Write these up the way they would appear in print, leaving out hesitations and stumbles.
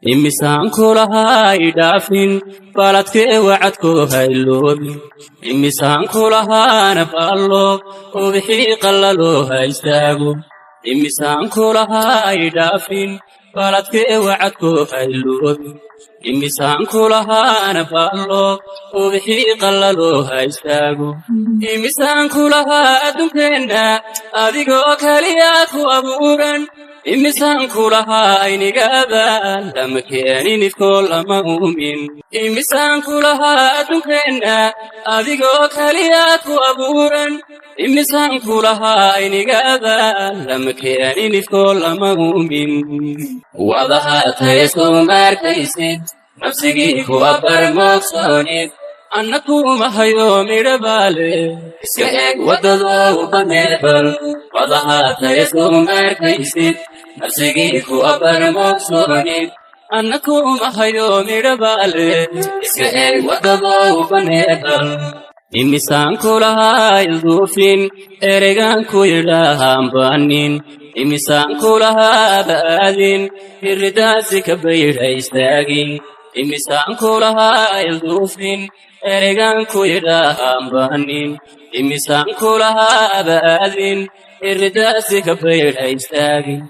imisaan kulahay dhaafin baladkee wacadku hayloobin imisaan kulahaana ballo oo wixii qallalo haystaago imisaan kulahay dhaafin baladkee wacadku hayloobin imisaan kulahaana ballo oo wixii qallalo haystaago imisaan kulahaa adduunkeena adigoo kaliya ku abuuran imisaan kulahaa aynigaabaan lama keenin ifkoo lama uumin imisaan kulahaa adduunkeena adigoo kaliya ku abuuran imisaan kulahaa aynigaabaan lama keenin ifkoo lama uumin wadahaatay soo markaysid nafsigii ku abarmoogsoonid annakuma hayo midhabaale iska eeg waddadoo baneebal wadahaatay soo markaysid nafsigii ku abarmoogsoonid annakuma hayo midhabaale iska eeg waddadoo baneebal imisaan kulahaa ilduufin ereygaan ku yidhaahaan baanin imisaan kulahaa ba'aadin hirridaasi ka baydha istaagin imisaan kulahaa ilduufin ereygaan ku yidhaahaan baanin imisaan kulahaa ba'aadin hirridaasi ka baydha istaagin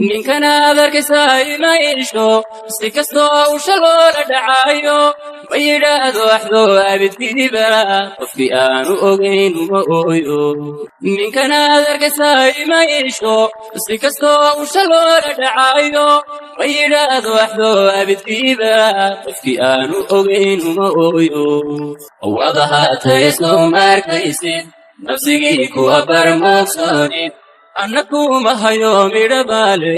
ninkanaad arkaysaa ima iisho si kastoo usha loola dhacaayo ma yidhaahdo waxdoo abidkiiba qofkii aanu ogayn uma ooyo ninkanaad arkaysaa ima iisho si kastoo usha loola dhacaayo ma yidhaahdo waxdoo abidkiiba qofkii aanu ogayn uma ooyo wadahaatay soo markaysid nafsigii ku abarmoogsoonid annakuma hayo midhabaale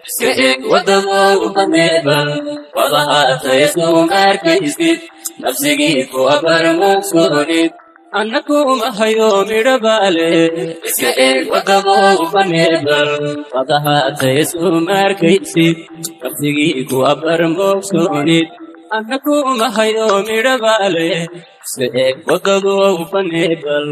iska eeg waddadoo baneebal wadahaatay soo markaysid nafsigii ku abarmoogsoonid annakuma hayo midhabaale iska eeg waddadoo baneebal wadahaatay soo markaysid nafsigii ku abarmoogsoonid annakuma hayo midhabaale iska eeg waddadoo baneebal